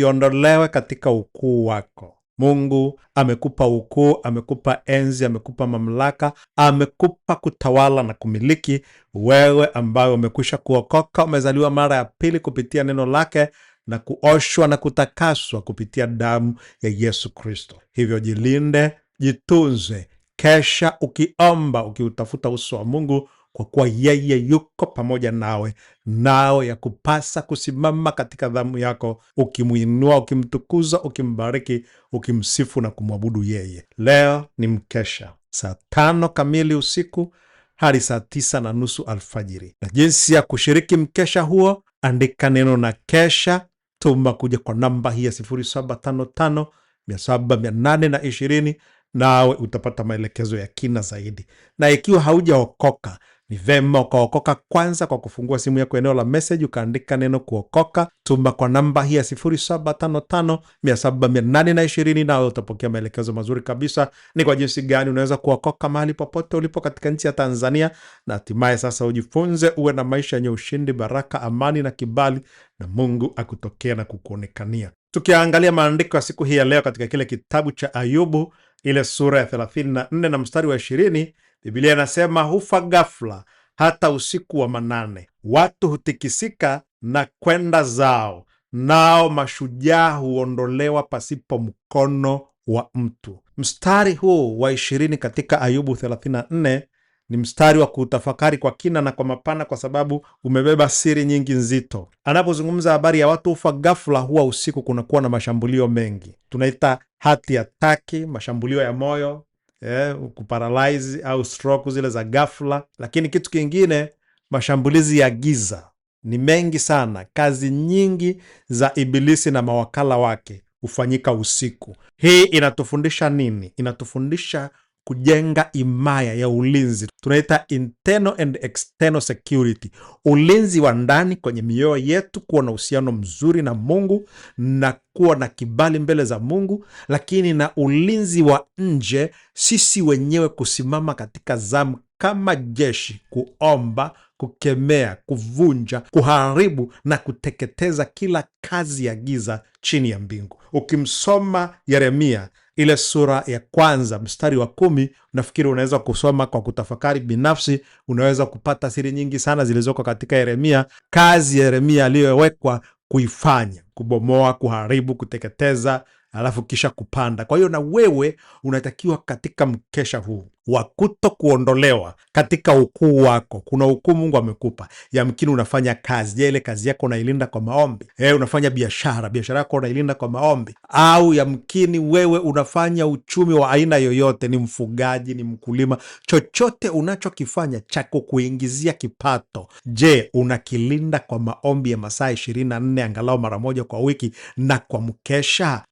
iondolewe katika ukuu wako. Mungu amekupa ukuu, amekupa enzi, amekupa mamlaka, amekupa kutawala na kumiliki. Wewe ambaye umekwisha kuokoka, umezaliwa mara ya pili kupitia neno lake na kuoshwa na kutakaswa kupitia damu ya Yesu Kristo. Hivyo jilinde, jitunze, kesha ukiomba, ukiutafuta uso wa Mungu, kwa kuwa yeye yuko pamoja nawe. Nao ya kupasa kusimama katika dhamu yako, ukimuinua, ukimtukuza, ukimbariki, ukimsifu na kumwabudu yeye. Leo ni mkesha, saa 5 kamili usiku hadi saa 9:30 alfajiri. Na jinsi ya kushiriki mkesha huo, andika neno na kesha, tuma kuja kwa namba hii ya 0755 700 nawe utapata maelekezo ya kina zaidi. Na ikiwa haujaokoka, ni vema ukaokoka kwanza kwa kufungua simu yako eneo la message, ukaandika neno kuokoka, tuma kwa namba hii ya 0755 700 nawe utapokea maelekezo mazuri kabisa ni kwa jinsi gani unaweza kuokoka mahali popote ulipo katika nchi ya Tanzania, na hatimaye sasa ujifunze uwe na maisha yenye ushindi, baraka, amani na kibali, na Mungu akutokea na kukuonekania. Tukiangalia maandiko ya siku hii ya leo katika kile kitabu cha Ayubu, ile sura ya 34 na mstari wa 20, Biblia inasema, hufa ghafla hata usiku wa manane, watu hutikisika na kwenda zao, nao mashujaa huondolewa pasipo mkono wa mtu. Mstari huu wa 20 katika Ayubu 34 ni mstari wa kutafakari kwa kina na kwa mapana, kwa sababu umebeba siri nyingi nzito. Anapozungumza habari ya watu hufa ghafla, huwa usiku kunakuwa na mashambulio mengi, tunaita heart attack, mashambulio ya moyo, kuparalyze au stroke zile za ghafla. Lakini kitu kingine, mashambulizi ya giza ni mengi sana. Kazi nyingi za Ibilisi na mawakala wake hufanyika usiku. Hii inatufundisha nini? Inatufundisha kujenga imaya ya ulinzi, tunaita internal and external security. Ulinzi wa ndani kwenye mioyo yetu, kuwa na uhusiano mzuri na Mungu na kuwa na kibali mbele za Mungu, lakini na ulinzi wa nje, sisi wenyewe kusimama katika zamu kama jeshi, kuomba, kukemea, kuvunja, kuharibu na kuteketeza kila kazi ya giza chini ya mbingu. Ukimsoma Yeremia ile sura ya 1 mstari wa 10, nafikiri unaweza kusoma kwa kutafakari binafsi, unaweza kupata siri nyingi sana zilizoko katika Yeremia, kazi ya Yeremia aliyowekwa kuifanya, kubomoa, kuharibu, kuteketeza, alafu kisha kupanda. Kwa hiyo na wewe unatakiwa katika mkesha huu wa kuto kuondolewa katika ukuu wako. Kuna ukuu Mungu amekupa, yamkini unafanya kazi. Je, ile kazi yako unailinda kwa maombi? Unafanya biashara yako unailinda kwa maombi? Au yamkini wewe unafanya uchumi wa aina yoyote, ni mfugaji, ni mkulima, chochote unachokifanya cha kukuingizia kipato, je, unakilinda kwa maombi ya masaa 24 angalau mara moja kwa wiki na kwa mkesha?